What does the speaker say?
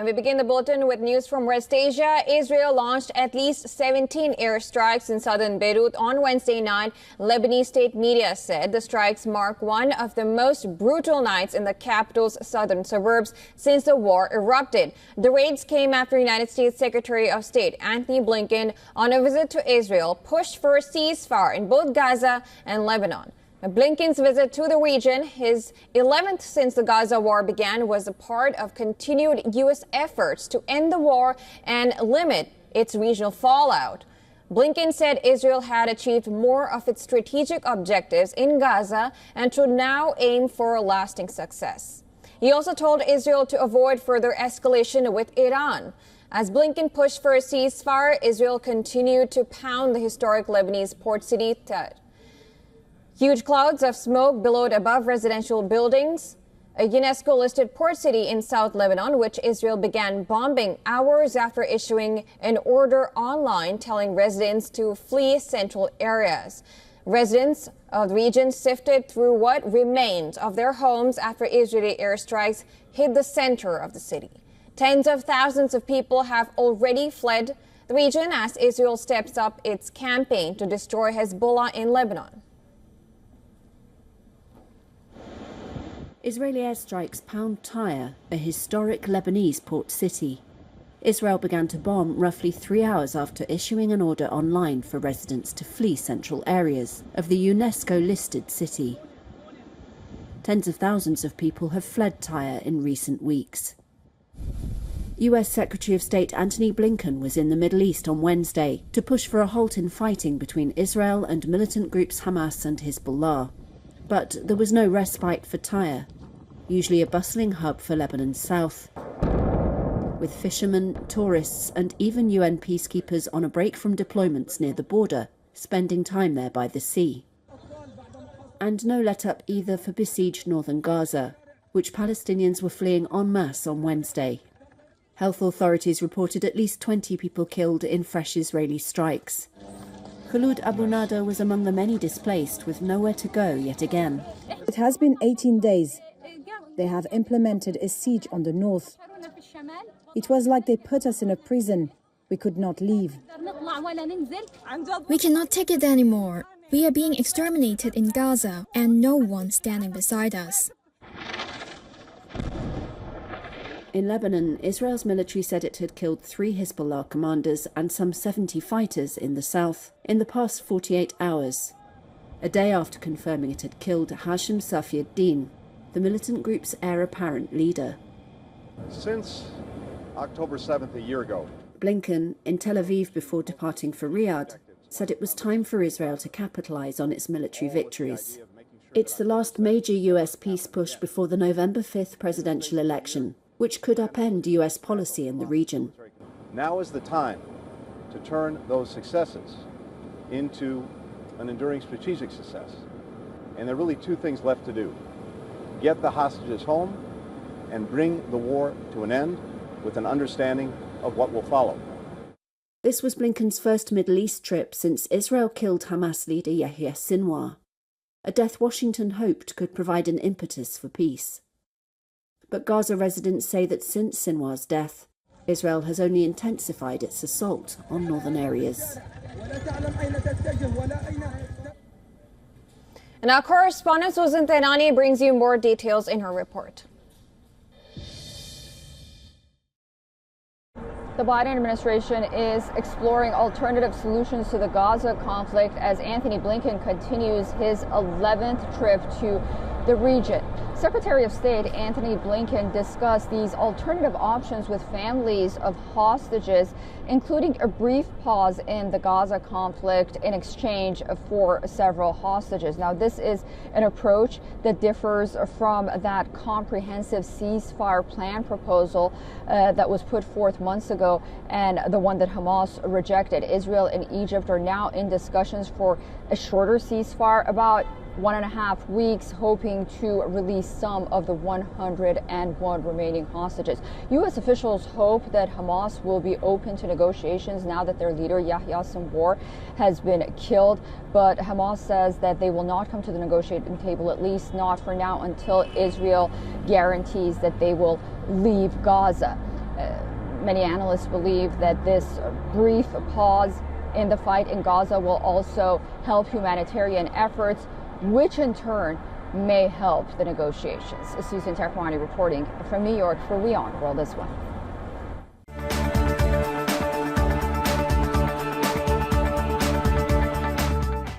And we begin the bulletin with news from West Asia. Israel launched at least 17 airstrikes in southern Beirut on Wednesday night. Lebanese State media said the strikes mark one of the most brutal nights in the capital's southern suburbs since the war erupted. The raids came after United States Secretary of State Antony Blinken, on a visit to Israel, pushed for a ceasefire in both Gaza and Lebanon. Blinken's visit to the region, his 11th since the Gaza war began, was a part of continued U.S. efforts to end the war and limit its regional fallout. Blinken said Israel had achieved more of its strategic objectives in Gaza and should now aim for a lasting success. He also told Israel to avoid further escalation with Iran. As Blinken pushed for a ceasefire, Israel continued to pound the historic Lebanese port city Tyre. Huge clouds of smoke billowed above residential buildings, a UNESCO-listed port city in South Lebanon, which Israel began bombing hours after issuing an order online telling residents to flee central areas. Residents of the region sifted through what remained of their homes after Israeli airstrikes hit the center of the city. Tens of thousands of people have already fled the region as Israel steps up its campaign to destroy Hezbollah in Lebanon. Israeli airstrikes pound Tyre, a historic Lebanese port city. Israel began to bomb roughly 3 hours after issuing an order online for residents to flee central areas of the UNESCO-listed city. Tens of thousands of people have fled Tyre in recent weeks. US Secretary of State Antony Blinken was in the Middle East on Wednesday to push for a halt in fighting between Israel and militant groups Hamas and Hezbollah. But there was no respite for Tyre, usually a bustling hub for Lebanon's south, with fishermen, tourists and even UN peacekeepers on a break from deployments near the border, spending time there by the sea. And no let-up either for besieged northern Gaza, which Palestinians were fleeing en masse on Wednesday. Health authorities reported at least 20 people killed in fresh Israeli strikes. Khulud Abu Nada was among the many displaced with nowhere to go yet again. It has been 18 days. They have implemented a siege on the north. It was like they put us in a prison. We could not leave. We cannot take it anymore. We are being exterminated in Gaza and no one standing beside us. In Lebanon, Israel's military said it had killed 3 Hezbollah commanders and some 70 fighters in the south in the past 48 hours, a day after confirming it had killed Hashim Safi ad-Din, the militant group's heir apparent leader. Since October 7th, a year ago, Blinken, in Tel Aviv before departing for Riyadh, said it was time for Israel to capitalize on its military victories. It's the last major US peace push before the November 5th presidential election, which could upend US policy in the region. Now is the time to turn those successes into an enduring strategic success. And there are really 2 things left to do. Get the hostages home and bring the war to an end with an understanding of what will follow. This was Blinken's first Middle East trip since Israel killed Hamas leader Yahya Sinwar, a death Washington hoped could provide an impetus for peace. But Gaza residents say that since Sinwar's death, Israel has only intensified its assault on northern areas. And our correspondent Susan Tenani brings you more details in her report. The Biden administration is exploring alternative solutions to the Gaza conflict as Antony Blinken continues his 11th trip to the region. Secretary of State Antony Blinken discussed these alternative options with families of hostages, including a brief pause in the Gaza conflict in exchange for several hostages. Now, this is an approach that differs from that comprehensive ceasefire plan proposal that was put forth months ago and the one that Hamas rejected. Israel and Egypt are now in discussions for a shorter ceasefire, about 1.5 weeks, hoping to release some of the 101 remaining hostages. U.S. officials hope that Hamas will be open to negotiations now that their leader, Yahya Sinwar, has been killed. But Hamas says that they will not come to the negotiating table, at least not for now, until Israel guarantees that they will leave Gaza. Many analysts believe that this brief pause in the fight in Gaza will also help humanitarian efforts, which in turn may help the negotiations. Susan Terkwani reporting from New York for WION World this one.